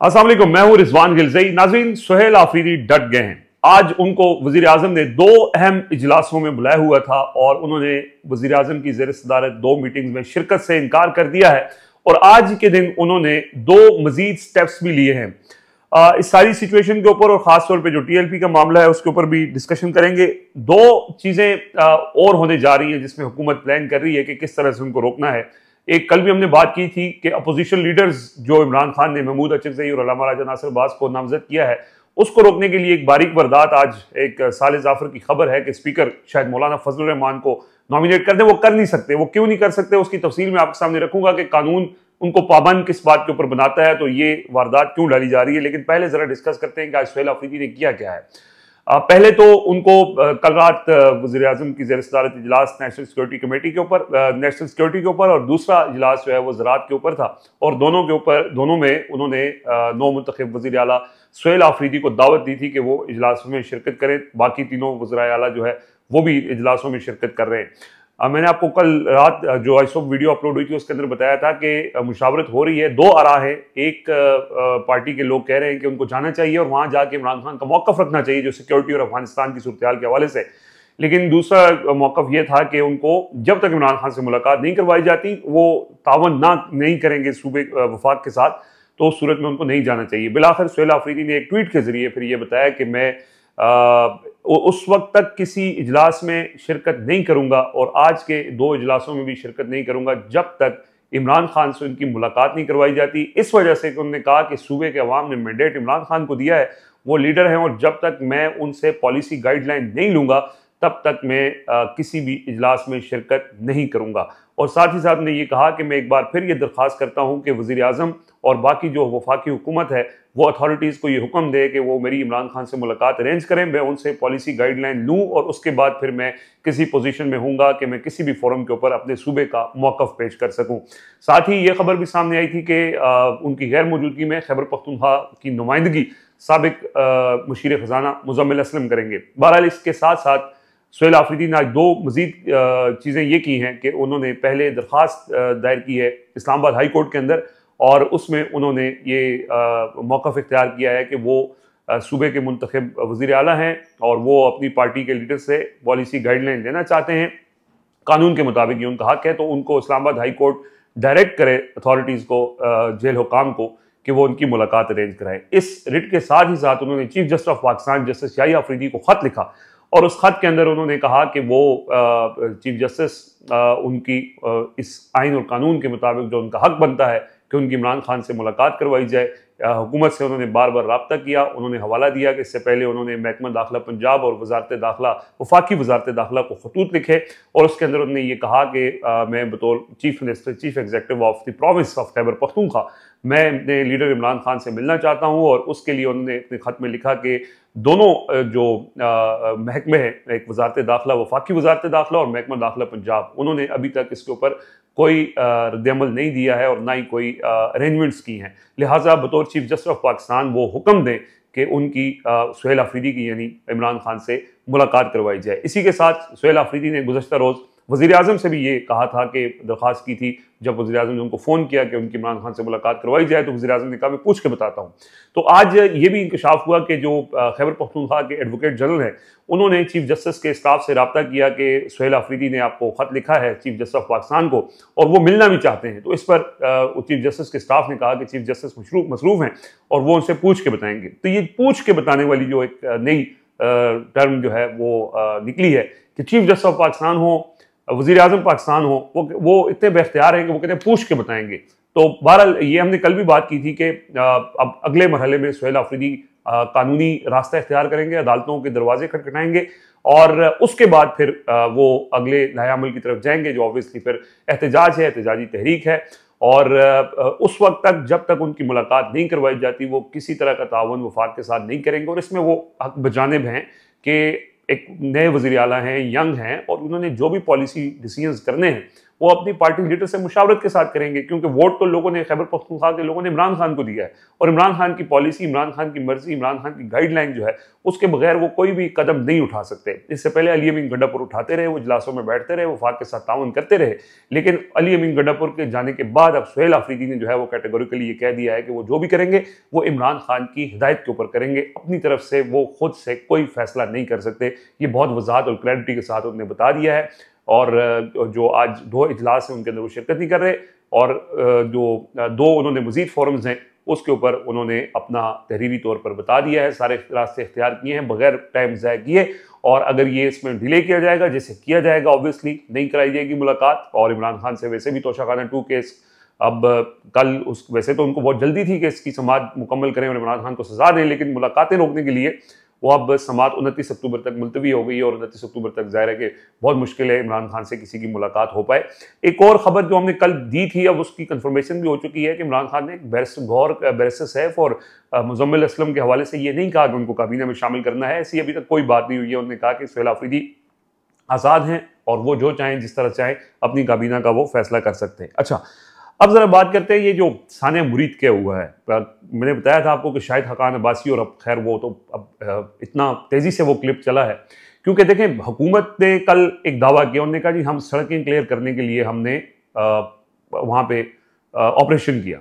अस्सलाम वालेकुम, मैं हूं रिजवान गिलज़ई। नाज़रीन, सुहेल आफरीदी डट गए हैं। आज उनको वज़ीर आज़म ने दो अहम इजलासों में बुलाया हुआ था और उन्होंने वज़ीर आज़म की ज़ेर सदारत दो मीटिंग्स में शिरकत से इनकार कर दिया है और आज के दिन उन्होंने दो मजीद स्टेप्स भी लिए हैं। इस सारी सिचुएशन के ऊपर और ख़ासतौर पर जो TLP का मामला है उसके ऊपर भी डिस्कशन करेंगे। दो चीज़ें और होने जा रही हैं जिसमें हुकूमत प्लान कर रही है कि किस तरह से उनको रोकना है। एक कल भी हमने बात की थी कि अपोजिशन लीडर्स जो इमरान खान ने महमूद अचकज़ई और अल्लामा राजा नासिर अब्बास को नामजद किया है, उसको रोकने के लिए एक बारीक वारदात आज एक साले जाफर की खबर है कि स्पीकर शायद मौलाना फजल रहमान को नॉमिनेट कर दें। वो कर नहीं सकते। वो क्यों नहीं कर सकते उसकी तफसील मैं आपके सामने रखूंगा कि कानून उनको पाबंद किस बात के ऊपर बनाता है, तो ये वारदात क्यों डाली जा रही है। लेकिन पहले जरा डिस्कस करते हैं कि आज सुहेल आफरीदी ने किया क्या है। पहले तो उनको कल रात वज़ीर आज़म की ज़ेर सदारत इजलास नेशनल सिक्योरिटी कमेटी के ऊपर नेशनल सिक्योरिटी के ऊपर और दूसरा इजलास जो है वो ज़राअत के ऊपर था और दोनों में उन्होंने नौ मुंतखब वज़ीर आला सुहेल आफरीदी को दावत दी थी कि वो इजलासों में शिरकत करें। बाकी तीनों वज़ीर आला जो है वो भी इजलासों में शिरकत कर रहे हैं। मैंने आपको कल रात जो आईसोप वीडियो अपलोड हुई थी उसके अंदर बताया था कि मुशावरत हो रही है। दो आरा है। एक पार्टी के लोग कह रहे हैं कि उनको जाना चाहिए और वहां जाके इमरान खान का मौक़िफ़ रखना चाहिए जो सिक्योरिटी और अफगानिस्तान की सूरत-ए-हाल के हवाले से। लेकिन दूसरा मौक़िफ़ ये था कि उनको जब तक इमरान खान से मुलाकात नहीं करवाई जाती वो तावन नहीं करेंगे सूबे वफाक के साथ, तो उस सूरत में उनको नहीं जाना चाहिए। बिलाखिर सुहेल आफरीदी ने एक ट्वीट के जरिए फिर ये बताया कि मैं उस वक्त तक किसी इजलास में शिरकत नहीं करूंगा और आज के दो इजलासों में भी शिरकत नहीं करूंगा जब तक इमरान खान से उनकी मुलाकात नहीं करवाई जाती। इस वजह से कि उन्होंने कहा कि सूबे के अवाम ने मैंडेट इमरान खान को दिया है, वो लीडर हैं और जब तक मैं उनसे पॉलिसी गाइडलाइन नहीं लूंगा तब तक मैं किसी भी इजलास में शिरकत नहीं करूंगा। और साथ ही साथ ने यह कहा कि मैं एक बार फिर ये दरख्वास्त करता हूं कि वज़ीर आज़म और बाकी जो वफाकी हुकूमत है वो अथॉरिटीज़ को ये हुक्म दे कि वो मेरी इमरान खान से मुलाकात अरेंज करें, मैं उनसे पॉलिसी गाइडलाइन लूँ और उसके बाद फिर मैं किसी पोजीशन में हूँगा कि मैं किसी भी फोरम के ऊपर अपने सूबे का मौक़िफ़ पेश कर सकूँ। साथ ही ये खबर भी सामने आई थी कि उनकी गैर मौजूदगी में खैबर पख्तूनख्वा की नुमाइंदगी साबिक मुशीर ख़जाना मुज़म्मिल असलम करेंगे। बहरहाल इसके साथ साथ सुहेल आफरीदी ने आज दो मजीद चीज़ें ये की हैं कि उन्होंने पहले दरख्वास्त दायर की है इस्लामाबाद हाई कोर्ट के अंदर और उसमें उन्होंने ये मौक़िफ़ इख्तियार किया है कि वो सूबे के मुंतखब वज़ीर आला हैं और वो अपनी पार्टी के लीडर से पॉलिसी गाइडलाइन लेना चाहते हैं। कानून के मुताबिक ये उनका हक है, तो उनको इस्लामाबाद हाई कोर्ट डायरेक्ट करे अथॉरिटीज़ को, जेल हुकाम को, कि वो उनकी मुलाकात अरेंज कराएं। इस रिट के साथ ही साथ उन्होंने chief justice of Pakistan justice Yahya Afridi को ख़त लिखा और उस खत के अंदर उन्होंने कहा कि वो चीफ जस्टिस उनकी इस आइन और कानून के मुताबिक जो उनका हक बनता है कि उनकी इमरान खान से मुलाकात करवाई जाए। हुकूमत से उन्होंने बार बार रब्ता किया। उन्होंने हवाला दिया कि इससे पहले उन्होंने महकमा दाखिला पंजाब और वजारत दाखिला वफाकी वजारत दाखिला को खतूत लिखे और उसके अंदर उन्होंने ये कहा कि मैं बतौर chief minister chief executive of the province of Khyber Pakhtunkhwa मैं अपने लीडर इमरान खान से मिलना चाहता हूँ और उसके लिए उन्होंने अपने खत में लिखा कि दोनों जो महकमे हैं, एक वजारत दाखिला वफाकी वजारत दाखिला और महकमा दाखिला पंजाब, उन्होंने अभी तक इसके ऊपर कोई रद्दअमल नहीं दिया है और ना ही कोई अरेंजमेंट्स की हैं। लिहाजा बतौर चीफ जस्टिस ऑफ पाकिस्तान वो हुक्म दें कि उनकी सुहेल आफरीदी की यानी इमरान खान से मुलाकात करवाई जाए। इसी के साथ सुहेल आफरीदी ने गुज़श्ता रोज़ वज़ीर आज़म से भी ये कहा था कि दरख्वास्त की थी। जब वज़ीर आज़म ने उनको फ़ोन किया कि उनकी इमरान खान से मुलाकात करवाई जाए तो वज़ीर आज़म ने कहा मैं पूछ के बताता हूँ। तो आज ये भी इंकशाफ हुआ कि जो खैबर पख्तूनख्वा के एडवोकेट जनरल हैं उन्होंने चीफ जस्टिस के स्टाफ से रब्ता किया कि सुहेल आफरीदी ने आपको ख़त लिखा है चीफ जस्टिस ऑफ पाकिस्तान को और वो मिलना भी चाहते हैं। तो इस पर चीफ जस्टिस के स्टाफ ने कहा कि चीफ जस्टिस मसरूफ़ हैं और वो उनसे पूछ के बताएंगे। तो ये पूछ के बताने वाली जो एक नई टर्म जो है वो निकली है कि चीफ जस्टिस ऑफ पाकिस्तान हो, वज़ीर आज़म पाकिस्तान हो, वो इतने बेख्तियार हैं कि वो कहते हैं पूछ के बताएंगे। तो बहरहाल ये हमने कल भी बात की थी कि अब अगले मरहले में सुहेल आफरीदी कानूनी रास्ता इख्तियार करेंगे, अदालतों के दरवाजे खटखटाएंगे और उसके बाद फिर वो अगले लाहेअमल की तरफ जाएंगे जो ऑब्वियसली फिर एहतजाज है, एहतजाजी तहरीक है। और उस वक्त तक जब तक उनकी मुलाकात नहीं करवाई जाती वो किसी तरह का तावन वफाक के साथ नहीं करेंगे। और इसमें वो हक बजानिब हैं कि एक नए वज़ीर आला हैं, यंग हैं और उन्होंने जो भी पॉलिसी डिसीजंस करने हैं वो अपनी पार्टी लीडर से मुशावरत के साथ करेंगे, क्योंकि वोट तो लोगों ने, खैबर पख्तूनख्वा के लोगों ने इमरान खान को दिया है और इमरान खान की पॉलिसी, इमरान खान की मर्जी, इमरान खान की गाइडलाइन जो है उसके बगैर वो कोई भी कदम नहीं उठा सकते। इससे पहले अली अमीन गंडापुर उठाते रहे, वो इजलासों में बैठते रहे, वफाक के साथ ताउन करते रहे, लेकिन अली अमीन गंडापुर के जाने के बाद अब सुहेल आफरीदी ने जो है वो कैटेगोरिकली ये कह दिया है कि वो जो भी करेंगे वो इमरान खान की हिदायत के ऊपर करेंगे, अपनी तरफ से वो खुद से कोई फैसला नहीं कर सकते। ये बहुत वजाहत और क्लैरिटी के साथ उन्होंने बता दिया है। और जो आज 2 इजलास हैं उनके अंदर वो शिरकत नहीं कर रहे, और जो 2 उन्होंने मजीद फोरम्स हैं उसके ऊपर उन्होंने अपना तहरीरी तौर पर बता दिया है, सारे रास्ते इख्तियार किए हैं बगैर टाइम ज़ाया किए। और अगर ये इसमें डिले किया जाएगा, जैसे किया जाएगा, ऑब्वियसली नहीं कराई जाएगी मुलाकात। और इमरान खान से वैसे भी तोशाखाना 2 केस अब कल वैसे तो उनको बहुत जल्दी थी कि इसकी समाअत मुकम्मल करें और इमरान खान को सजा दें, लेकिन मुलाकातें रोकने के लिए वो अब समाअत 29 अक्टूबर तक मुलतवी हो गई है और 29 अक्टूबर तक जाहिर है कि बहुत मुश्किल है इमरान खान से किसी की मुलाकात हो पाए। एक और खबर जो हमने कल दी थी, अब उसकी कंफर्मेशन भी हो चुकी है कि इमरान खान ने बैरिस्टर सैफ और मुजम्मिल असलम के हवाले से ये नहीं कहा कि उनको काबीना में शामिल करना है, ऐसी अभी तक कोई बात नहीं हुई है। उन्होंने कहा कि सुहेल आफरीदी आज़ाद हैं और वो जो चाहें, जिस तरह चाहें, अपनी काबीना का वो फैसला कर सकते हैं। अच्छा, अब जरा बात करते हैं ये जो सानिया मुरीद क्या हुआ है। मैंने बताया था आपको कि शायद हकान अब्बासी, और अब खैर वो तो अब इतना तेजी से वो क्लिप चला है क्योंकि देखें हुकूमत ने कल एक दावा किया, उन्होंने कहा जी हम सड़कें क्लियर करने के लिए हमने वहाँ पे ऑपरेशन किया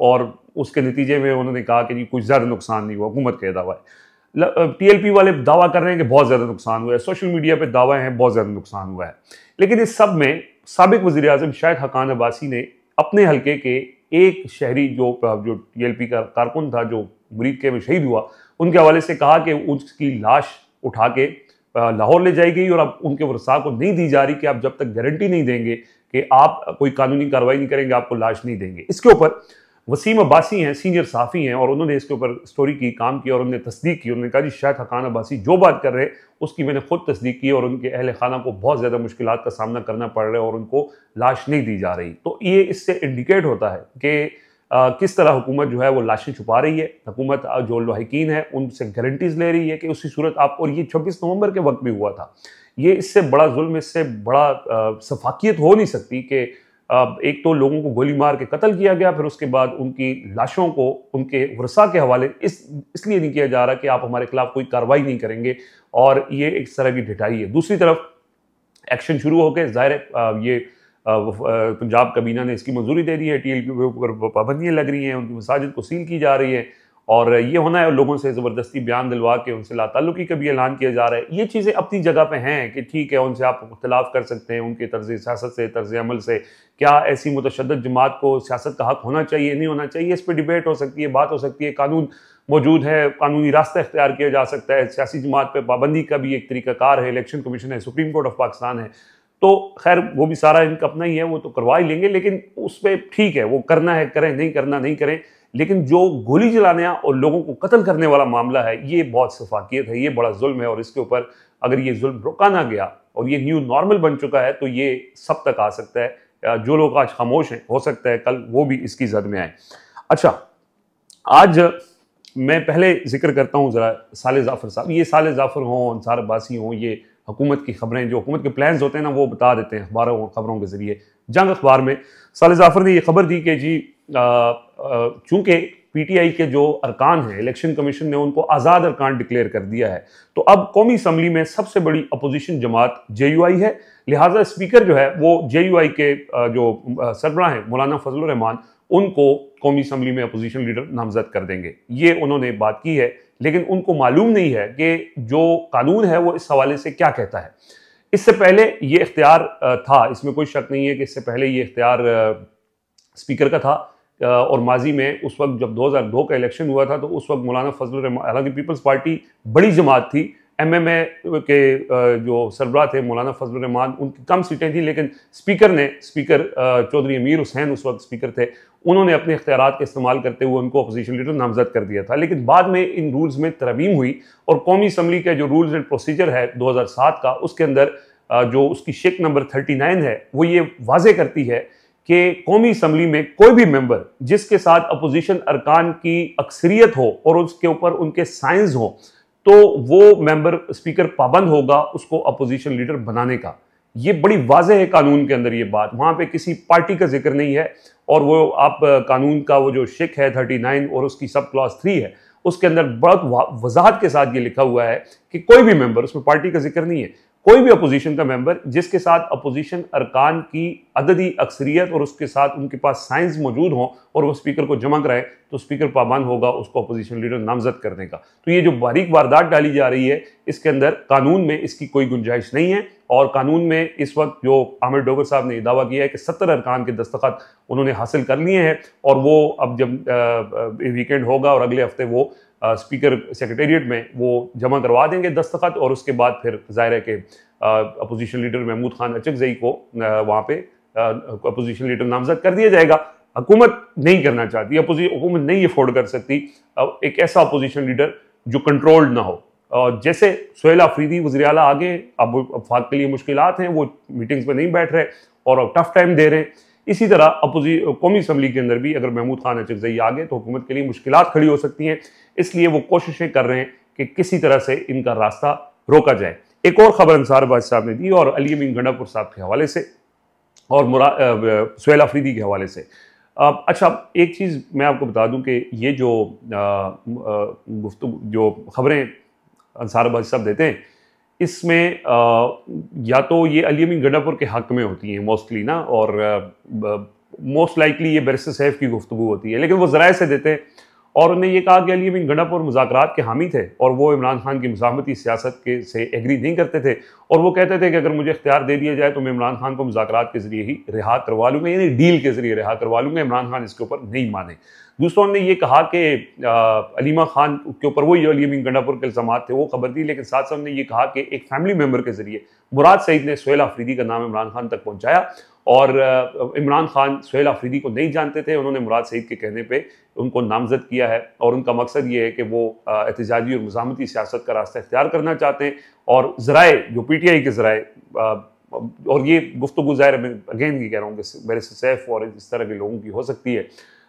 और उसके नतीजे में उन्होंने कहा कि जी कुछ ज़्यादा नुकसान नहीं हुआ। हुकूमत का दावा है, TLP वाले दावा कर रहे हैं कि बहुत ज़्यादा नुकसान हुआ है, सोशल मीडिया पे दावा है बहुत ज़्यादा नुकसान हुआ है। लेकिन इस सब में साबिक वज़ीर आज़म शायद हकान अब्बासी ने अपने हल्के के एक शहरी जो TLP का कारकुन था जो मुरीद के में शहीद हुआ, उनके हवाले से कहा कि उसकी लाश उठा के लाहौर ले जाई गई और अब उनके वरसा को नहीं दी जा रही कि आप जब तक गारंटी नहीं देंगे कि आप कोई कानूनी कार्रवाई नहीं करेंगे आपको लाश नहीं देंगे। इसके ऊपर वसीम अब्बासी हैं, सीनियर साफ़ी हैं, और उन्होंने इसके ऊपर स्टोरी की, काम किया और उन्होंने तस्दीक की। उन्होंने कहा जी शायद हकान अब्बासी जो बात कर रहे हैं उसकी मैंने खुद तस्दीक की और उनके अहल खाना को बहुत ज़्यादा मुश्किलात का सामना करना पड़ रहा है और उनको लाश नहीं दी जा रही। तो ये इससे इंडिकेट होता है कि किस तरह हुकूमत जो है वो लाशें छुपा रही है। हुकूमत जो लाहिकीन है उनसे गारंटीज ले रही है कि उसी सूरत आप, और ये 26 नवंबर के वक्त भी हुआ था, ये इससे बड़ा जुल्म, इससे बड़ा सफाकियत हो नहीं सकती कि एक तो लोगों को गोली मार के कत्ल किया गया, फिर उसके बाद उनकी लाशों को उनके वरसा के हवाले इसलिए नहीं किया जा रहा कि आप हमारे खिलाफ कोई कार्रवाई नहीं करेंगे, और ये एक तरह की ढिठाई है। दूसरी तरफ एक्शन शुरू हो गए, जाहिर है ये पंजाब काबीना ने इसकी मंजूरी दे दी है, TLP के ऊपर पाबंदियाँ लग रही हैं, उनकी मसाजिद को सील की जा रही है और ये होना है लोगों से ज़बरदस्ती बयान दिलवा के उनसे लाताल्लुकी का भी ऐलान किया जा रहा है। ये चीज़ें अपनी जगह पे हैं कि ठीक है उनसे आप इख्तिलाफ कर सकते हैं, उनके तर्ज़ सियासत से, तर्ज़ अमल से, क्या ऐसी मुतशद्दद जमात को सियासत का हक होना चाहिए नहीं होना चाहिए, इस पर डिबेट हो सकती है, बात हो सकती है, कानून मौजूद है, कानूनी रास्ता इख्तियार किया जा सकता है, सियासी जमात पर पाबंदी का भी एक तरीक़ाकार है, इलेक्शन कमीशन है, सुप्रीम कोर्ट ऑफ पाकिस्तान है, तो खैर वो भी सारा इनका अपना ही है, वो तो करवा ही लेंगे, लेकिन उस पर ठीक है वो करना है करें, नहीं करना नहीं करें। लेकिन जो गोली चलाने और लोगों को कत्ल करने वाला मामला है ये बहुत सफाकियत है, ये बड़ा जुल्म है, और इसके ऊपर अगर ये जुल्म रोका ना गया और ये न्यू नॉर्मल बन चुका है तो ये सब तक आ सकता है। जो लोग आज खामोश हैं हो सकता है कल वो भी इसकी जद में आए। अच्छा, आज मैं पहले जिक्र करता हूँ ज़रा साले जाफ़र साहब। ये साले जाफ़र हों, अंसार अब्बासी हों, ये हुकूमत की खबरें, जो हुकूमत के प्लान्स होते हैं ना वो बता देते हैं खबरों के ज़रिए। जंग अखबार में साले जाफ़र ने यह खबर दी कि जी चूँकि PTI के जो अरकान हैं, इलेक्शन कमीशन ने उनको आज़ाद अरकान डिक्लेयर कर दिया है, तो अब कौमी असम्बली में सबसे बड़ी अपोजिशन जमात JUI है, लिहाजा स्पीकर जो है वो JUI के जो सरबराह हैं मौलाना फजलुर रहमान, उनको कौमी असम्बली में अपोजिशन लीडर नामजद कर देंगे। ये उन्होंने बात की है, लेकिन उनको मालूम नहीं है कि जो कानून है वो इस हवाले से क्या कहता है। इससे पहले ये इख्तियार था, इसमें कोई शक नहीं है कि इससे पहले ये इख्तियार स्पीकर का था, और माजी में उस वक्त जब 2002 का इलेक्शन हुआ था तो उस वक्त मौलाना फजलुर रहमान, हालांकि पीपल्स पार्टी बड़ी जमात थी, MMA के जो सरबराह थे मौलाना फजलुर रहमान, उनकी कम सीटें थी, लेकिन स्पीकर चौधरी अमीर हुसैन उस वक्त स्पीकर थे, उन्होंने अपने इख्तियारात का इस्तेमाल करते हुए उनको अपोजिशन लीडर नामजद कर दिया था। लेकिन बाद में इन रूल्स में तरमीम हुई और कौमी असम्बली का जो रूल्स एंड प्रोसीजर है 2007 का, उसके अंदर जो उसकी शिक नंबर 39 है वो ये वाजे करती है कि कौमी असम्बली में कोई भी मेंबर जिसके साथ अपोजिशन अरकान की अक्सरियत हो और उसके ऊपर उनके साइंस हो, तो वो मेंबर स्पीकर पाबंद होगा उसको अपोजिशन लीडर बनाने का। ये बड़ी वाज़ेह है कानून के अंदर ये बात, वहाँ पे किसी पार्टी का जिक्र नहीं है। और वो आप कानून का वो जो शिक है 39 और उसकी सब क्लॉज 3 है, उसके अंदर बहुत वजाहत के साथ ये लिखा हुआ है कि कोई भी मेंबर, उसमें पार्टी का जिक्र नहीं है, कोई भी अपोजिशन का मेंबर जिसके साथ अपोजिशन अरकान की अददी अक्सरियत और उसके साथ उनके पास साइंस मौजूद हो और वो स्पीकर को जमा कराए, तो स्पीकर पाबंद होगा उसको अपोजिशन लीडर नामजद करने का। तो ये जो बारीक वारदात डाली जा रही है, इसके अंदर कानून में इसकी कोई गुंजाइश नहीं है। और कानून में इस वक्त जो आमिर डोगर साहब ने दावा किया है कि 70 अरकान के दस्तखत उन्होंने हासिल कर लिए हैं, और वो अब जब वीकेंड होगा और अगले हफ्ते वो स्पीकर सेक्रेटेरिएट में वो जमा करवा देंगे दस्तखत, और उसके बाद फिर जाहिर है कि अपोजिशन लीडर महमूद खान अचकजई को वहाँ पे अपोजिशन लीडर नामजद कर दिया जाएगा। हुकूमत नहीं करना चाहती, हुकूमत नहीं अफोर्ड कर सकती एक ऐसा अपोजिशन लीडर जो कंट्रोल्ड ना हो। जैसे सुहेल आफरीदी वज़ीर आला आगे अब वफाक के लिए मुश्किलात हैं, वो मीटिंग्स में नहीं बैठ रहे और टफ टाइम दे रहे हैं, इसी तरह कौमी असम्बली के अंदर भी अगर महमूद खान अचकजई आ गए तो हुकूमत के लिए मुश्किलात खड़ी हो सकती हैं। इसलिए वो कोशिशें कर रहे हैं कि किसी तरह से इनका रास्ता रोका जाए। एक और खबर अंसार बाज साहब ने दी, और अली अमीन गंडापुर साहब के हवाले से और सुहेल आफरीदी के हवाले से। अच्छा, एक चीज़ मैं आपको बता दूं कि ये जो जो खबरें अंसार बाज साहब देते हैं, इसमें या तो ये अली अमीन गंडापुर के हक में होती हैं मोस्टली ना, और मोस्ट लाइकली ये बैरिस्टर सैफ की गुफ्तगू होती है, लेकिन वो ज़राए से देते हैं। और उन्होंने ये कहा कि अली अमीन गंडापुर मुज़ाकरात के हामी थे और वो इमरान खान की मुज़ाहमती सियासत के से एग्री नहीं करते थे, और वो कहते थे कि अगर मुझे इख्तियार दे दिया जाए तो मैं इमरान खान को मुज़ाकरात के ज़रिए ही रिहा करवा लूँगा, यानी डील के ज़रिए रिहा करवा लूँगा, इमरान खान इसके ऊपर नहीं माने। दूसरों ने ये कहा कि अलीमा खान के ऊपर वही अली अमीन गंडापुर के इल्ज़ामात थे, वो खबर दी, लेकिन साथ साथ ने ये कहा कि एक फैमिली मेम्बर के ज़रिए मुराद सईद ने सुहेल आफरीदी का नाम इमरान खान तक पहुँचाया, और इमरान खान सुहेल आफरीदी को नहीं जानते थे, उन्होंने मुराद सईद के कहने पे उनको नामजद किया है, और उनका मकसद ये है कि वो एहतजाजी और मुज़ाहमती सियासत का रास्ता इख्तियार करना चाहते हैं। और ज़राए जो PTI के ज़राए, और ये गुफ्तगू ज़ाहिर मैं अगेन ये कह रहा हूँ कि बैरिस्टर सैफ और इस तरह के लोगों की हो सकती है,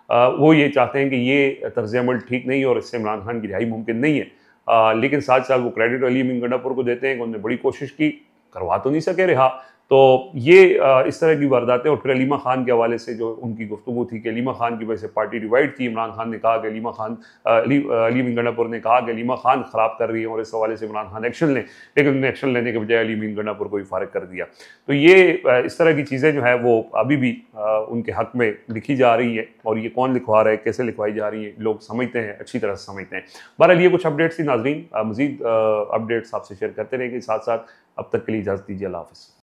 वो ये चाहते हैं कि ये तर्ज़ अमल ठीक नहीं है और इससे इमरान खान की रिहाई मुमकिन नहीं है। लेकिन साथ साथ वो क्रेडिट अली अमीन गंडापुर को देते हैं कि उन्होंने बड़ी कोशिश की, करवा तो नहीं सके रिहा। तो ये इस तरह की वारदातें। और फिर अलीमा खान के हवाले से जो उनकी गुफ्तगू थी कि अलीमा खान की वजह से पार्टी डिवाइड थी, इमरान खान ने कहा कि अली अमीन गंडापुर ने कहा कि अलीमा खान ख़राब कर रही है और इस हवाले से इमरान खान एक्शन लें, लेकिन उन्होंने एक्शन लेने के बजाय अली अमीन गंडापुर को भी फारिग कर दिया। तो ये इस तरह की चीज़ें जो है वो अभी भी उनके हक़ में लिखी जा रही है, और ये कौन लिखवा रहा है, कैसे लिखवाई जा रही है, लोग समझते हैं, अच्छी तरह से समझते हैं। बहरहाल ये कुछ अपडेट्स थी नाज़रीन, मज़ीद अपडेट्स आपसे शेयर करते रहेंगे साथ साथ। अब तक के लिए इजाज़त दीजिए, अल्लाह हाफ़िज़।